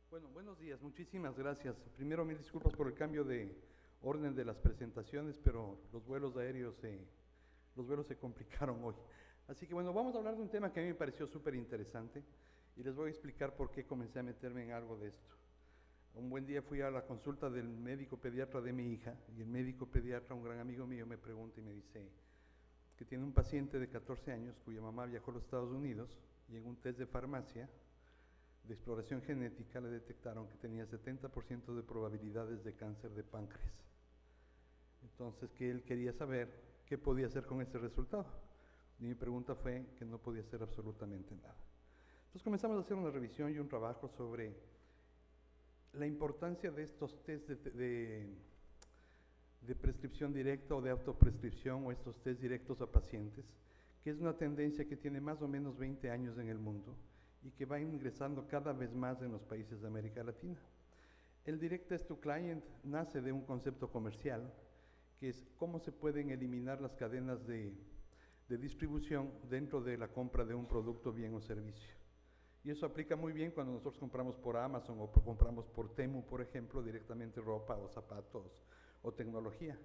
Bueno, buenos días, muchísimas gracias. Primero, mil disculpas por el cambio de orden de las presentaciones, pero los vuelos se complicaron hoy. Así que bueno, vamos a hablar de un tema que a mí me pareció súper interesante y les voy a explicar por qué comencé a meterme en algo de esto. Un buen día fui a la consulta del médico pediatra de mi hija y el médico pediatra, un gran amigo mío, me pregunta y me dice que tiene un paciente de 14 años cuya mamá viajó a los Estados Unidos y en un test de farmacia de exploración genética le detectaron que tenía 70% de probabilidades de cáncer de páncreas. Entonces, que él quería saber qué podía hacer con ese resultado. Y mi pregunta fue que no podía hacer absolutamente nada. Entonces comenzamos a hacer una revisión y un trabajo sobre la importancia de estos test de prescripción directa o de autoprescripción o estos test directos a pacientes, que es una tendencia que tiene más o menos 20 años en el mundo y que va ingresando cada vez más en los países de América Latina. El Direct Test to Client nace de un concepto comercial, que es cómo se pueden eliminar las cadenas de distribución dentro de la compra de un producto, bien o servicio. Y eso aplica muy bien cuando nosotros compramos por Amazon o compramos por Temu, por ejemplo, directamente ropa o zapatos o tecnología.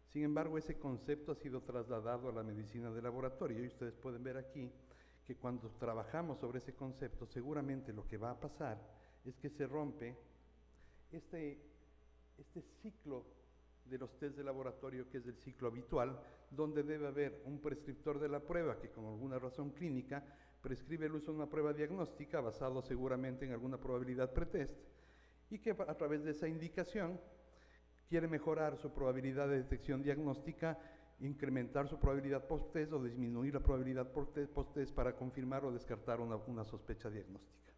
Sin embargo, ese concepto ha sido trasladado a la medicina de laboratorio y ustedes pueden ver aquí que cuando trabajamos sobre ese concepto, seguramente lo que va a pasar es que se rompe este ciclo de los test de laboratorio, que es el ciclo habitual, donde debe haber un prescriptor de la prueba que con alguna razón clínica prescribe el uso de una prueba diagnóstica basado seguramente en alguna probabilidad pretest y que a través de esa indicación quiere mejorar su probabilidad de detección diagnóstica, incrementar su probabilidad post-test o disminuir la probabilidad post-test para confirmar o descartar una sospecha diagnóstica.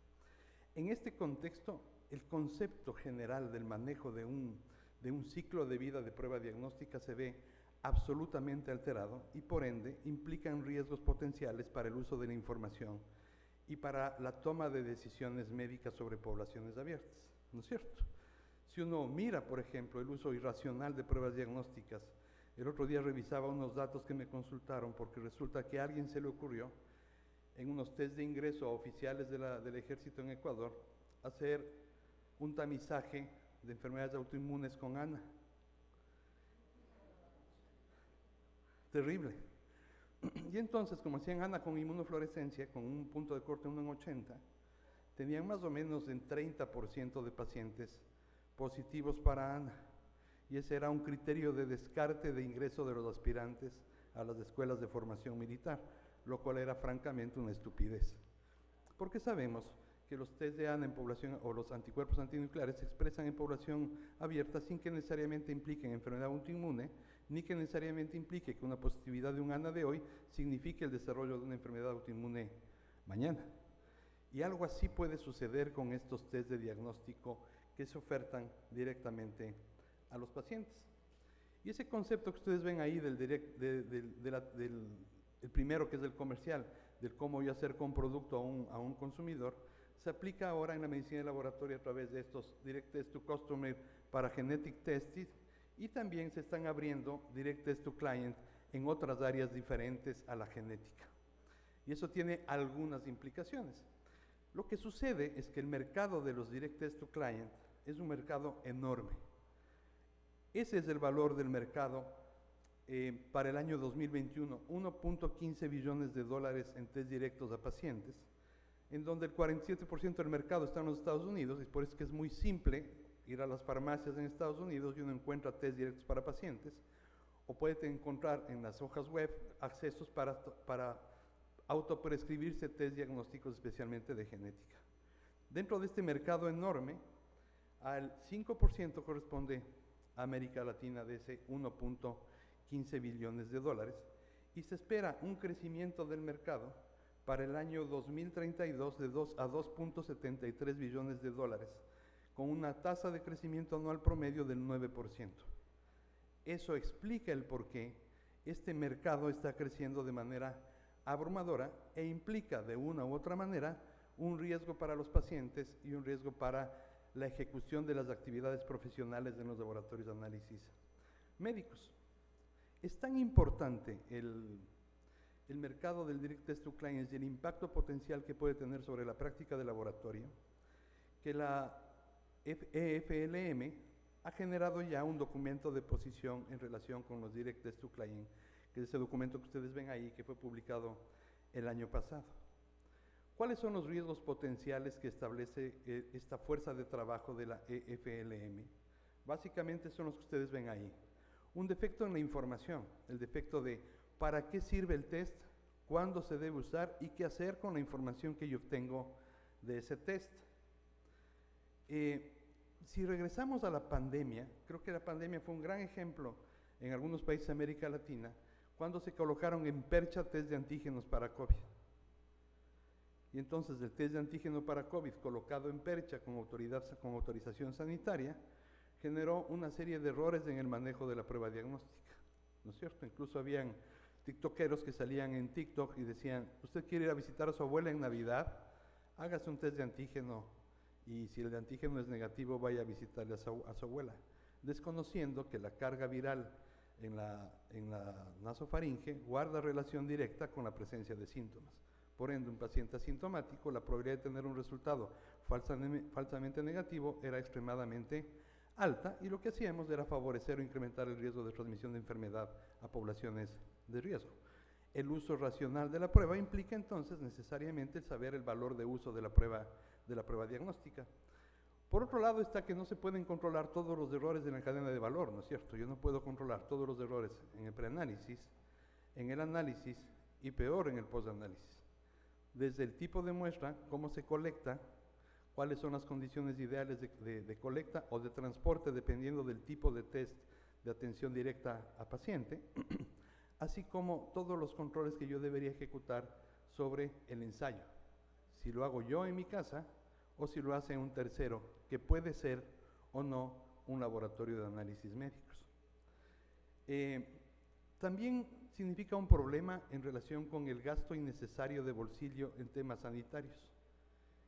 En este contexto, el concepto general del manejo de un ciclo de vida de prueba diagnóstica se ve absolutamente alterado y por ende implican riesgos potenciales para el uso de la información y para la toma de decisiones médicas sobre poblaciones abiertas, ¿no es cierto? Si uno mira, por ejemplo, el uso irracional de pruebas diagnósticas, el otro día revisaba unos datos que me consultaron porque resulta que a alguien se le ocurrió en unos test de ingreso a oficiales del ejército en Ecuador hacer un tamizaje de enfermedades autoinmunes con ANA. Terrible. Y entonces, como hacían ANA con inmunofluorescencia, con un punto de corte 1 en 80, tenían más o menos en 30% de pacientes positivos para ANA. Y ese era un criterio de descarte de ingreso de los aspirantes a las escuelas de formación militar, lo cual era francamente una estupidez. Porque sabemos que los test de ANA en población o los anticuerpos antinucleares se expresan en población abierta sin que necesariamente impliquen enfermedad autoinmune, ni que necesariamente implique que una positividad de un ANA de hoy signifique el desarrollo de una enfermedad autoinmune mañana. Y algo así puede suceder con estos test de diagnóstico que se ofertan directamente a los pacientes. Y ese concepto que ustedes ven ahí del primero, que es el comercial, del cómo yo acerco un producto a un consumidor, se aplica ahora en la medicina de laboratorio a través de estos Direct Test to Customer para Genetic Testing y también se están abriendo Direct Test to Client en otras áreas diferentes a la genética. Y eso tiene algunas implicaciones. Lo que sucede es que el mercado de los Direct Test to Client es un mercado enorme. Ese es el valor del mercado para el año 2021, 1.15 billones de dólares en test directos a pacientes, en donde el 47% del mercado está en los Estados Unidos, y por eso es que es muy simple ir a las farmacias en Estados Unidos y uno encuentra test directos para pacientes, o puede encontrar en las hojas web accesos para autoprescribirse test diagnósticos especialmente de genética. Dentro de este mercado enorme, al 5% corresponde a América Latina de ese 1.15 billones de dólares y se espera un crecimiento del mercado para el año 2032 de 2 a 2.73 billones de dólares, con una tasa de crecimiento anual promedio del 9%. Eso explica el por qué este mercado está creciendo de manera abrumadora e implica de una u otra manera un riesgo para los pacientes y un riesgo para la ejecución de las actividades profesionales en los laboratorios de análisis médicos. Es tan importante el mercado del Direct Test to Clients y el impacto potencial que puede tener sobre la práctica de laboratorio, que la EFLM ha generado ya un documento de posición en relación con los Direct Test to Client, que es ese documento que ustedes ven ahí, que fue publicado el año pasado. ¿Cuáles son los riesgos potenciales que establece esta fuerza de trabajo de la EFLM? Básicamente son los que ustedes ven ahí. Un defecto en la información, el defecto de para qué sirve el test, cuándo se debe usar y qué hacer con la información que yo obtengo de ese test. Si regresamos a la pandemia, creo que la pandemia fue un gran ejemplo en algunos países de América Latina, cuando se colocaron en percha test de antígenos para COVID. Y entonces el test de antígeno para COVID colocado en percha con autorización sanitaria generó una serie de errores en el manejo de la prueba diagnóstica, ¿no es cierto? Incluso habían tiktokeros que salían en TikTok y decían, usted quiere ir a visitar a su abuela en Navidad, hágase un test de antígeno y si el de antígeno es negativo vaya a visitarle a su abuela, desconociendo que la carga viral en la nasofaringe guarda relación directa con la presencia de síntomas. Por ende, un paciente asintomático, la probabilidad de tener un resultado falsamente negativo era extremadamente alta y lo que hacíamos era favorecer o incrementar el riesgo de transmisión de enfermedad a poblaciones de riesgo. El uso racional de la prueba implica entonces necesariamente saber el valor de uso de la prueba diagnóstica. Por otro lado está que no se pueden controlar todos los errores de la cadena de valor, ¿no es cierto? Yo no puedo controlar todos los errores en el preanálisis, en el análisis y peor en el posanálisis. Desde el tipo de muestra, cómo se colecta, cuáles son las condiciones ideales de colecta o de transporte dependiendo del tipo de test de atención directa a paciente, así como todos los controles que yo debería ejecutar sobre el ensayo. Si lo hago yo en mi casa o si lo hace un tercero, que puede ser o no un laboratorio de análisis médicos. También significa un problema en relación con el gasto innecesario de bolsillo en temas sanitarios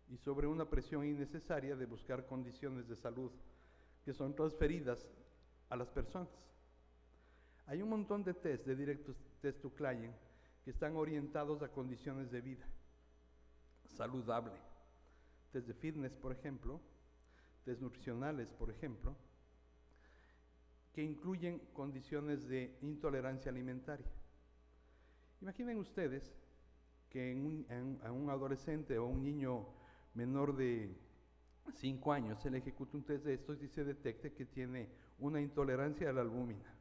y sobre una presión innecesaria de buscar condiciones de salud que son transferidas a las personas. Hay un montón de test de Direct Test to Client que están orientados a condiciones de vida saludable. Test de fitness, por ejemplo, test nutricionales, por ejemplo, que incluyen condiciones de intolerancia alimentaria. Imaginen ustedes que a un adolescente o un niño menor de 5 años se le ejecute un test de estos y se detecte que tiene una intolerancia a la albúmina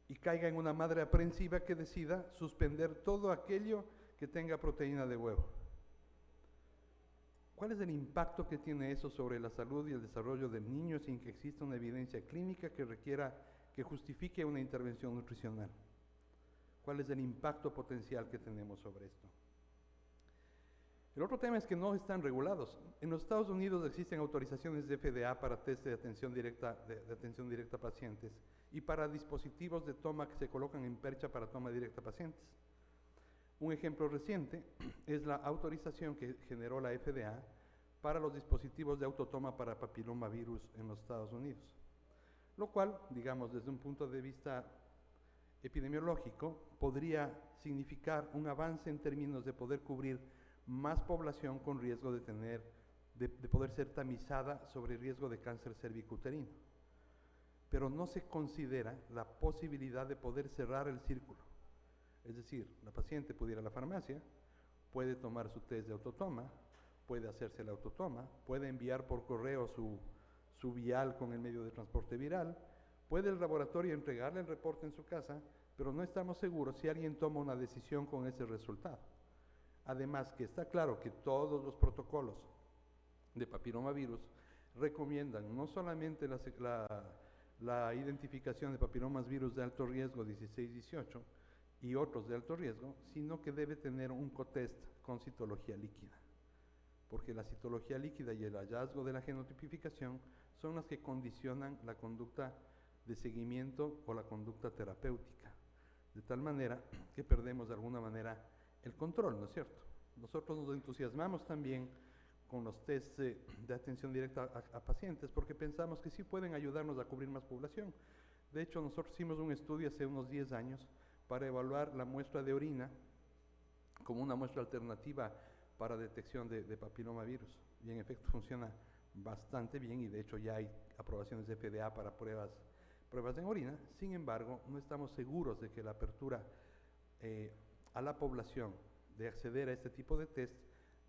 y caiga en una madre aprensiva que decida suspender todo aquello que tenga proteína de huevo. ¿Cuál es el impacto que tiene eso sobre la salud y el desarrollo del niño sin que exista una evidencia clínica que justifique una intervención nutricional? ¿Cuál es el impacto potencial que tenemos sobre esto? El otro tema es que no están regulados. En los Estados Unidos existen autorizaciones de FDA para test de atención directa a pacientes y para dispositivos de toma que se colocan en percha para toma directa a pacientes. Un ejemplo reciente es la autorización que generó la FDA para los dispositivos de autotoma para papilomavirus en los Estados Unidos, lo cual, digamos, desde un punto de vista epidemiológico, podría significar un avance en términos de poder cubrir más población con riesgo de poder ser tamizada sobre riesgo de cáncer cervicuterino. Pero no se considera la posibilidad de poder cerrar el círculo. Es decir, la paciente puede ir a la farmacia, puede tomar su test de autotoma, puede hacerse la autotoma, puede enviar por correo su vial con el medio de transporte viral, puede el laboratorio entregarle el reporte en su casa, pero no estamos seguros si alguien toma una decisión con ese resultado. Además que está claro que todos los protocolos de papilomavirus recomiendan no solamente la identificación de papilomas virus de alto riesgo 16-18 y otros de alto riesgo, sino que debe tener un cotest con citología líquida, porque la citología líquida y el hallazgo de la genotipificación son las que condicionan la conducta de seguimiento o la conducta terapéutica, de tal manera que perdemos de alguna manera el control, ¿no es cierto? Nosotros nos entusiasmamos también con los tests de atención directa a pacientes porque pensamos que sí pueden ayudarnos a cubrir más población. De hecho, nosotros hicimos un estudio hace unos 10 años para evaluar la muestra de orina como una muestra alternativa para detección de papilomavirus y en efecto funciona bastante bien y de hecho ya hay aprobaciones de FDA para pruebas en orina. Sin embargo, no estamos seguros de que la apertura a la población de acceder a este tipo de test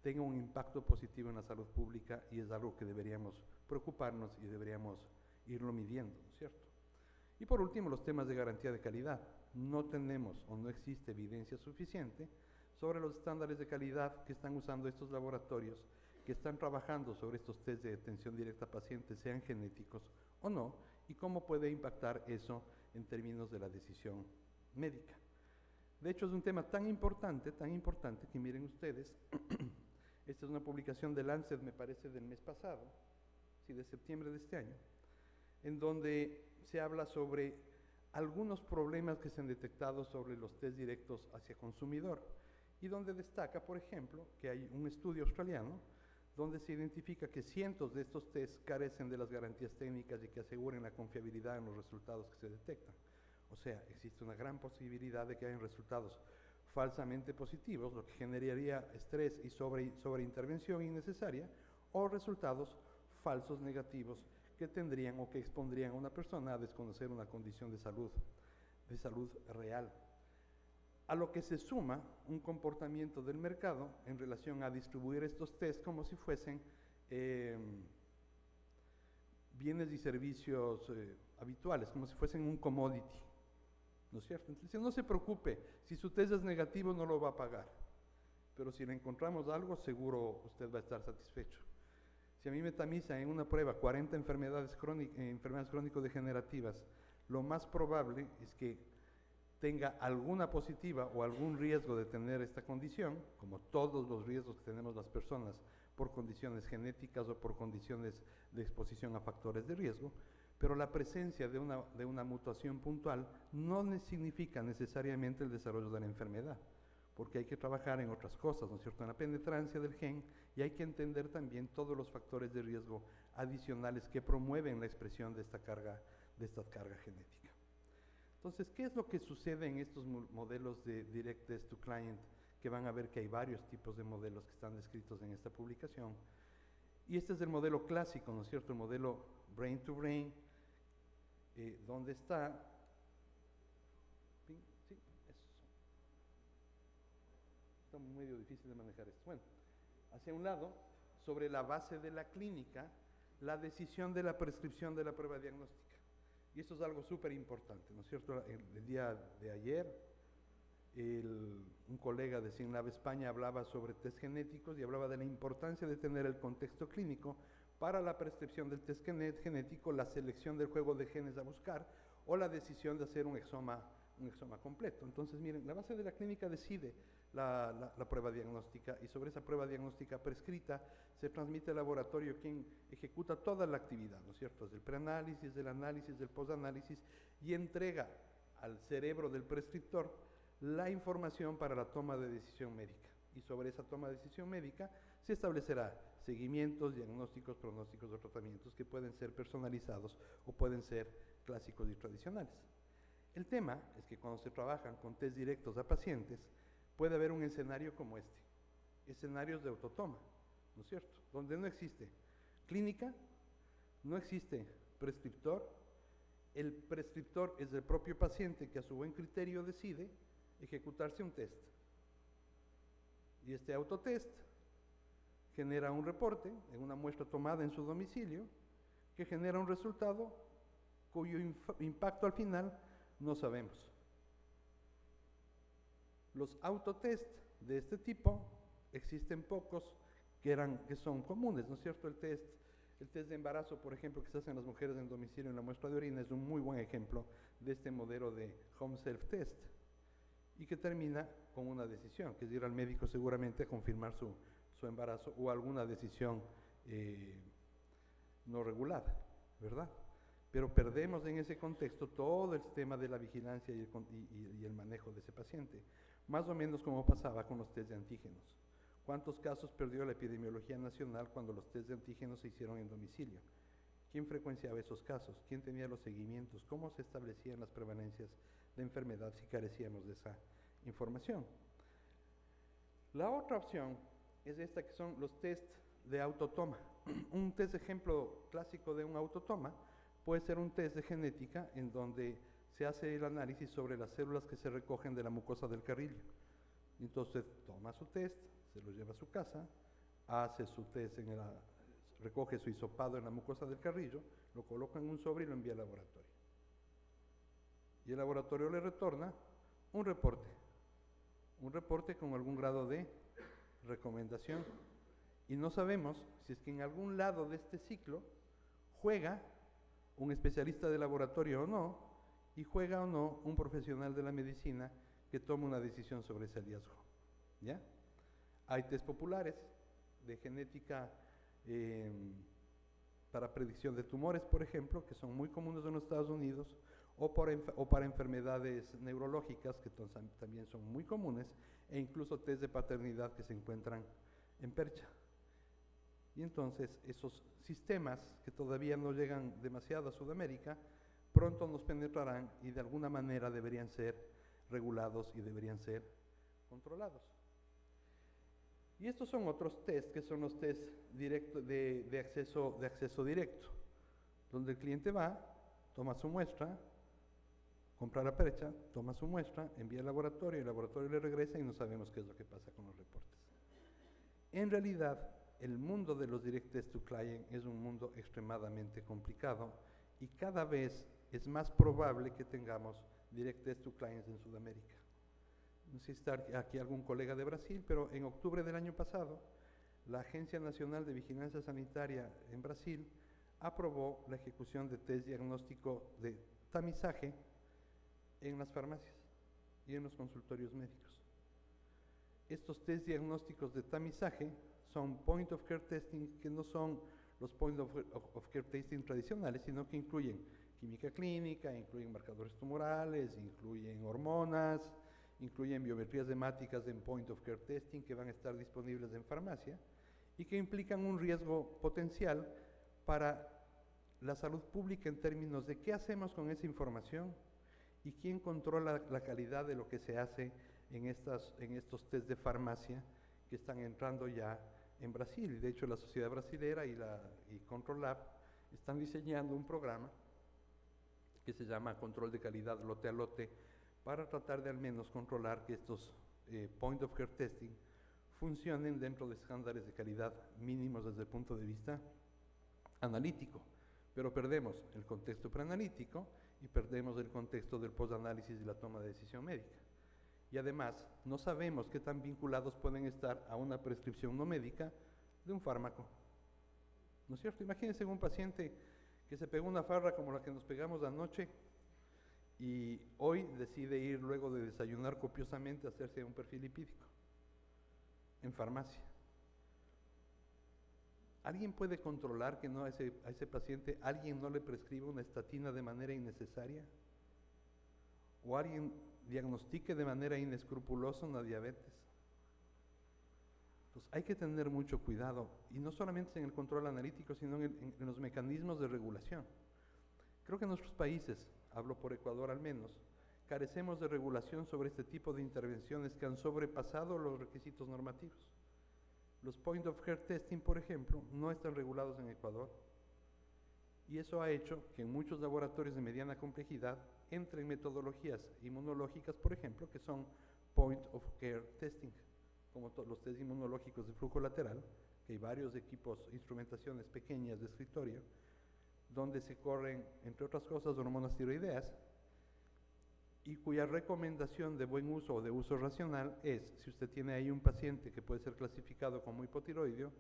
tenga un impacto positivo en la salud pública, y es algo que deberíamos preocuparnos y deberíamos irlo midiendo, ¿no es cierto? Y por último, los temas de garantía de calidad. No tenemos o no existe evidencia suficiente sobre los estándares de calidad que están usando estos laboratorios que están trabajando sobre estos test de atención directa a pacientes, sean genéticos o no, y cómo puede impactar eso en términos de la decisión médica. De hecho, es un tema tan importante que miren ustedes, esta es una publicación de Lancet, me parece, del mes pasado, sí, de septiembre de este año, en donde se habla sobre algunos problemas que se han detectado sobre los test directos hacia consumidor, y donde destaca, por ejemplo, que hay un estudio australiano donde se identifica que cientos de estos tests carecen de las garantías técnicas y que aseguren la confiabilidad en los resultados que se detectan. O sea, existe una gran posibilidad de que hayan resultados falsamente positivos, lo que generaría estrés y sobreintervención innecesaria, o resultados falsos negativos que tendrían o que expondrían a una persona a desconocer una condición de salud real. A lo que se suma un comportamiento del mercado en relación a distribuir estos test como si fuesen bienes y servicios habituales, como si fuesen un commodity, ¿no es cierto? Entonces, no se preocupe, si su test es negativo no lo va a pagar, pero si le encontramos algo, seguro usted va a estar satisfecho. Si a mí me tamizan en una prueba 40 enfermedades crónico-degenerativas, lo más probable es que tenga alguna positiva o algún riesgo de tener esta condición, como todos los riesgos que tenemos las personas por condiciones genéticas o por condiciones de exposición a factores de riesgo, pero la presencia de una mutación puntual no significa necesariamente el desarrollo de la enfermedad, porque hay que trabajar en otras cosas, ¿no es cierto?, en la penetrancia del gen, y hay que entender también todos los factores de riesgo adicionales que promueven la expresión de esta carga genética. Entonces, ¿qué es lo que sucede en estos modelos de Direct Test to Client? Que van a ver que hay varios tipos de modelos que están descritos en esta publicación. Y este es el modelo clásico, ¿no es cierto?, el modelo brain to brain, donde está, sí, eso. Está medio difícil de manejar esto. Bueno, hacia un lado, sobre la base de la clínica, la decisión de la prescripción de la prueba diagnóstica. Y esto es algo súper importante, ¿no es cierto? El día de ayer, un colega de SINLAB España hablaba sobre test genéticos y hablaba de la importancia de tener el contexto clínico para la prescripción del test genético, la selección del juego de genes a buscar o la decisión de hacer un exoma completo. Entonces, miren, la base de la clínica decide la prueba diagnóstica, y sobre esa prueba diagnóstica prescrita se transmite al laboratorio, quien ejecuta toda la actividad, ¿no es cierto?, desde el preanálisis, del análisis, del posanálisis, y entrega al cerebro del prescriptor la información para la toma de decisión médica. Y sobre esa toma de decisión médica se establecerá seguimientos, diagnósticos, pronósticos o tratamientos que pueden ser personalizados o pueden ser clásicos y tradicionales. El tema es que cuando se trabajan con test directos a pacientes, puede haber un escenario como este, escenarios de autotoma, ¿no es cierto?, donde no existe clínica, no existe prescriptor, el prescriptor es el propio paciente que a su buen criterio decide ejecutarse un test. Y este autotest genera un reporte en una muestra tomada en su domicilio que genera un resultado cuyo impacto al final no sabemos. Los autotest de este tipo existen pocos que son comunes, ¿no es cierto? El test de embarazo, por ejemplo, que se hace en las mujeres en domicilio en la muestra de orina, es un muy buen ejemplo de este modelo de home self-test, y que termina con una decisión, que es ir al médico seguramente a confirmar su embarazo o alguna decisión no regulada, ¿verdad? Pero perdemos en ese contexto todo el tema de la vigilancia y el manejo de ese paciente, más o menos como pasaba con los test de antígenos. ¿Cuántos casos perdió la epidemiología nacional cuando los test de antígenos se hicieron en domicilio? ¿Quién frecuenciaba esos casos? ¿Quién tenía los seguimientos? ¿Cómo se establecían las prevalencias de enfermedad si carecíamos de esa información? La otra opción es esta, que son los test de autotoma, un test de ejemplo clásico de un autotoma puede ser un test de genética en donde se hace el análisis sobre las células que se recogen de la mucosa del carrillo. Entonces toma su test, se lo lleva a su casa, hace su test, recoge su hisopado en la mucosa del carrillo, lo coloca en un sobre y lo envía al laboratorio. Y el laboratorio le retorna un reporte con algún grado de recomendación. Y no sabemos si es que en algún lado de este ciclo juega un especialista de laboratorio o no, y juega o no un profesional de la medicina que toma una decisión sobre ese hallazgo. ¿Ya? Hay test populares de genética para predicción de tumores, por ejemplo, que son muy comunes en los Estados Unidos, o para enfermedades neurológicas, que también son muy comunes, e incluso test de paternidad que se encuentran en percha. Y entonces esos sistemas que todavía no llegan demasiado a Sudamérica, pronto nos penetrarán y de alguna manera deberían ser regulados y deberían ser controlados. Y estos son otros test, que son los test de acceso directo, donde el cliente va, toma su muestra, compra la percha, toma su muestra, envía al laboratorio, el laboratorio le regresa y no sabemos qué es lo que pasa con los reportes. En realidad, el mundo de los Direct Test to Client es un mundo extremadamente complicado y cada vez es más probable que tengamos Direct Test to Clients en Sudamérica. No sé si está aquí algún colega de Brasil, pero en octubre del año pasado, la Agencia Nacional de Vigilancia Sanitaria en Brasil aprobó la ejecución de test diagnóstico de tamizaje en las farmacias y en los consultorios médicos. Estos test diagnósticos de tamizaje son point of care testing, que no son los point of care testing tradicionales, sino que incluyen química clínica, incluyen marcadores tumorales, incluyen hormonas, incluyen biometrías hemáticas en point of care testing que van a estar disponibles en farmacia y que implican un riesgo potencial para la salud pública en términos de qué hacemos con esa información y quién controla la calidad de lo que se hace en estos test de farmacia que están entrando ya en Brasil. De hecho, la Sociedad Brasilera y Control Lab están diseñando un programa que se llama Control de Calidad Lote a Lote para tratar de al menos controlar que estos point of care testing funcionen dentro de estándares de calidad mínimos desde el punto de vista analítico. Pero perdemos el contexto preanalítico y perdemos el contexto del post-análisis y la toma de decisión médica. Y además, no sabemos qué tan vinculados pueden estar a una prescripción no médica de un fármaco. ¿No es cierto? Imagínense un paciente que se pegó una farra como la que nos pegamos anoche y hoy decide ir luego de desayunar copiosamente a hacerse un perfil lipídico en farmacia. ¿Alguien puede controlar que a ese paciente alguien no le prescriba una estatina de manera innecesaria? ¿O alguien diagnostique de manera inescrupulosa una diabetes? Pues hay que tener mucho cuidado, y no solamente en el control analítico, sino en los mecanismos de regulación. Creo que en nuestros países, hablo por Ecuador al menos, carecemos de regulación sobre este tipo de intervenciones que han sobrepasado los requisitos normativos. Los point of care testing, por ejemplo, no están regulados en Ecuador, y eso ha hecho que en muchos laboratorios de mediana complejidad entren metodologías inmunológicas, por ejemplo, que son point of care testing, como los test inmunológicos de flujo lateral, que hay varios equipos, instrumentaciones pequeñas de escritorio, donde se corren, entre otras cosas, hormonas tiroideas, y cuya recomendación de buen uso o de uso racional es, si usted tiene ahí un paciente que puede ser clasificado como hipotiroideo,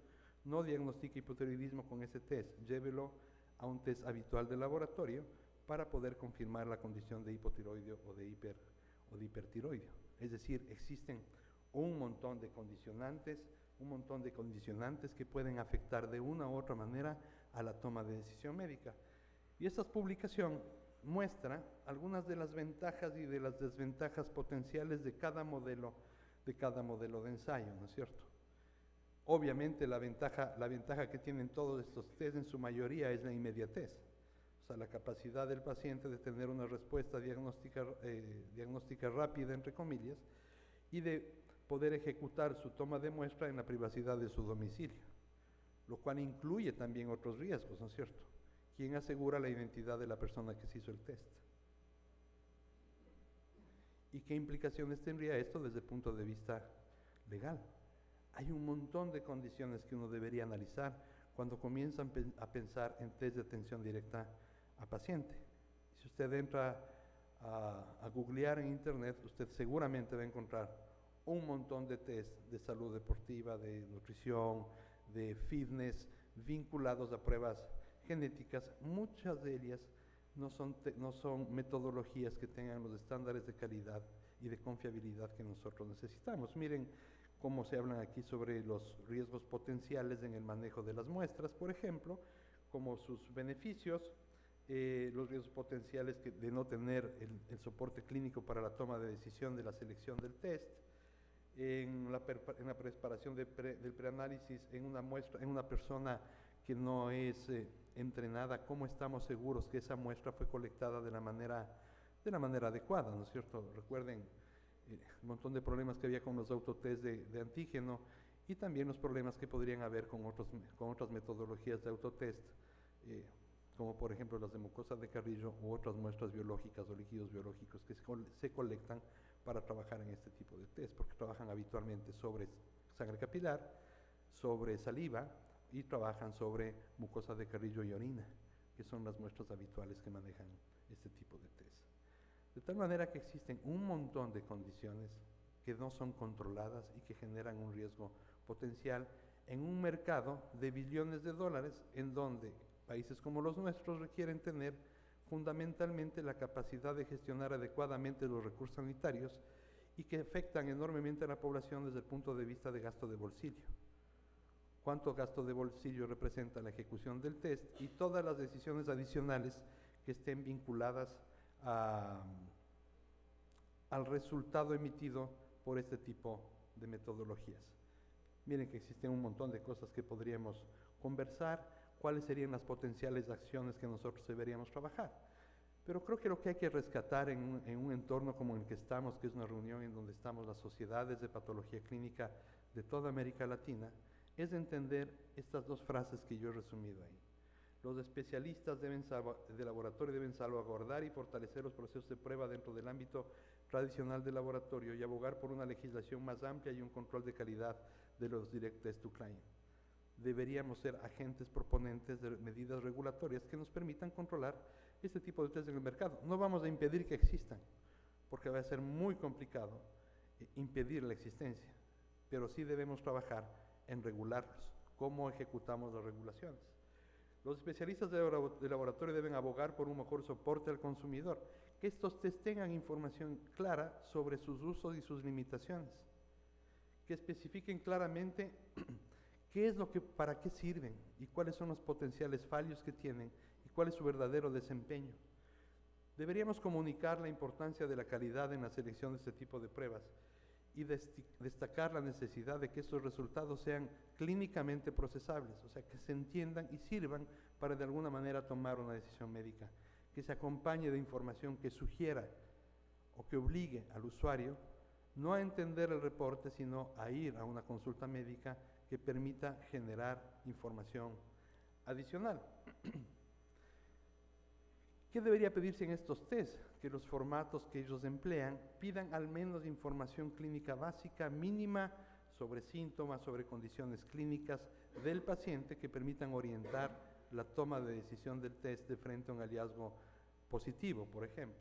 no diagnostique hipotiroidismo con ese test, llévelo a un test habitual de laboratorio para poder confirmar la condición de hipotiroideo o de hipertiroideo. Es decir, existen un montón de condicionantes que pueden afectar de una u otra manera a la toma de decisión médica. Y esta publicación muestra algunas de las ventajas y de las desventajas potenciales de cada modelo de ensayo, ¿no es cierto? Obviamente la ventaja que tienen todos estos test en su mayoría es la inmediatez, o sea, la capacidad del paciente de tener una respuesta diagnóstica rápida, entre comillas, y de poder ejecutar su toma de muestra en la privacidad de su domicilio. lo cual incluye también otros riesgos, ¿no es cierto? ¿Quién asegura la identidad de la persona que se hizo el test? ¿Y qué implicaciones tendría esto desde el punto de vista legal? Hay un montón de condiciones que uno debería analizar cuando comienzan a pensar en test de atención directa a paciente. Si usted entra a googlear en internet, usted seguramente va a encontrar un montón de test de salud deportiva, de nutrición, de fitness, vinculados a pruebas genéticas. Muchas de ellas no son metodologías que tengan los estándares de calidad y de confiabilidad que nosotros necesitamos. Miren cómo se hablan aquí sobre los riesgos potenciales en el manejo de las muestras, por ejemplo, como sus beneficios, los riesgos potenciales de no tener el soporte clínico para la toma de decisión de la selección del test, en la preparación del preanálisis en una muestra, en una persona que no es entrenada, cómo estamos seguros que esa muestra fue colectada de la manera adecuada, ¿no es cierto? Recuerden un montón de problemas que había con los autotest de antígeno y también los problemas que podrían haber con otras metodologías de autotest, como por ejemplo las de mucosa de Carrillo u otras muestras biológicas o líquidos biológicos que se colectan para trabajar en este tipo de test, porque trabajan habitualmente sobre sangre capilar, sobre saliva y trabajan sobre mucosa de Carrillo y orina, que son las muestras habituales que manejan este tipo de test. De tal manera que existen un montón de condiciones que no son controladas y que generan un riesgo potencial en un mercado de billones de dólares en donde países como los nuestros requieren tener fundamentalmente la capacidad de gestionar adecuadamente los recursos sanitarios y que afectan enormemente a la población desde el punto de vista de gasto de bolsillo. ¿Cuánto gasto de bolsillo representa la ejecución del test y todas las decisiones adicionales que estén vinculadas al resultado emitido por este tipo de metodologías? Miren que existen un montón de cosas que podríamos conversar, cuáles serían las potenciales acciones que nosotros deberíamos trabajar. Pero creo que lo que hay que rescatar en un entorno como el que estamos, que es una reunión en donde estamos las sociedades de patología clínica de toda América Latina, es entender estas dos frases que yo he resumido ahí. Los especialistas de laboratorio deben salvaguardar y fortalecer los procesos de prueba dentro del ámbito tradicional del laboratorio y abogar por una legislación más amplia y un control de calidad de los direct test to client. Deberíamos ser agentes proponentes de medidas regulatorias que nos permitan controlar este tipo de test en el mercado. No vamos a impedir que existan, porque va a ser muy complicado impedir la existencia, pero sí debemos trabajar en regularlos, cómo ejecutamos las regulaciones. Los especialistas de laboratorio deben abogar por un mejor soporte al consumidor, que estos test tengan información clara sobre sus usos y sus limitaciones, que especifiquen claramente para qué sirven y cuáles son los potenciales fallos que tienen y cuál es su verdadero desempeño. Deberíamos comunicar la importancia de la calidad en la selección de este tipo de pruebas y destacar la necesidad de que estos resultados sean clínicamente procesables, o sea, que se entiendan y sirvan para de alguna manera tomar una decisión médica, que se acompañe de información que sugiera o que obligue al usuario no a entender el reporte, sino a ir a una consulta médica que permita generar información adicional. ¿Qué debería pedirse en estos test? Que los formatos que ellos emplean pidan al menos información clínica básica mínima sobre síntomas, sobre condiciones clínicas del paciente que permitan orientar la toma de decisión del test de frente a un hallazgo positivo, por ejemplo.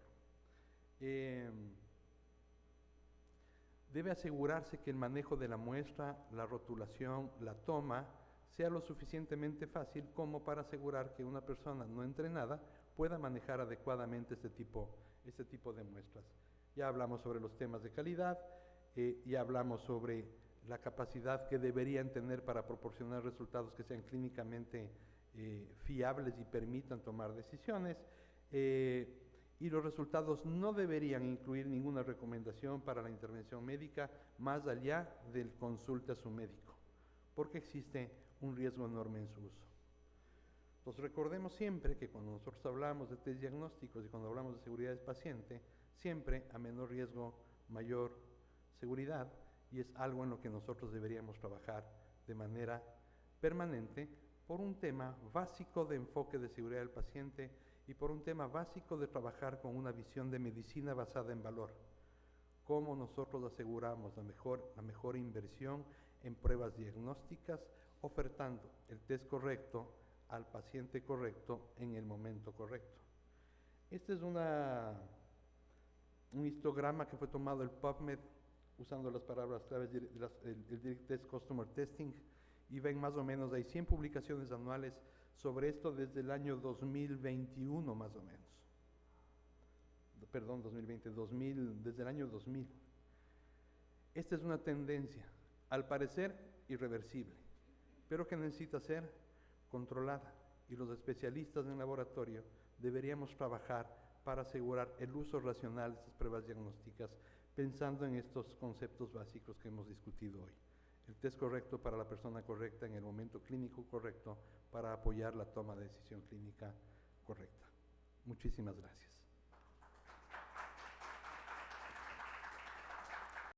Debe asegurarse que el manejo de la muestra, la rotulación, la toma, sea lo suficientemente fácil como para asegurar que una persona no entrenada pueda manejar adecuadamente este tipo de muestras. Ya hablamos sobre los temas de calidad, ya hablamos sobre la capacidad que deberían tener para proporcionar resultados que sean clínicamente fiables y permitan tomar decisiones, y los resultados no deberían incluir ninguna recomendación para la intervención médica más allá del consulte a su médico, porque existe un riesgo enorme en su uso. Entonces recordemos siempre que cuando nosotros hablamos de test diagnósticos y cuando hablamos de seguridad del paciente, siempre a menor riesgo, mayor seguridad, y es algo en lo que nosotros deberíamos trabajar de manera permanente por un tema básico de enfoque de seguridad del paciente y por un tema básico de trabajar con una visión de medicina basada en valor. Cómo nosotros aseguramos la mejor inversión en pruebas diagnósticas, ofertando el test correcto al paciente correcto en el momento correcto. Este es un histograma que fue tomado del PubMed usando las palabras claves del Direct Test Customer Testing, y ven más o menos, hay 100 publicaciones anuales sobre esto desde el año 2021 más o menos. Perdón, 2020, desde el año 2000. Esta es una tendencia, al parecer irreversible, pero que necesita ser controlada, y los especialistas en laboratorio deberíamos trabajar para asegurar el uso racional de estas pruebas diagnósticas, pensando en estos conceptos básicos que hemos discutido hoy. El test correcto para la persona correcta en el momento clínico correcto para apoyar la toma de decisión clínica correcta. Muchísimas gracias.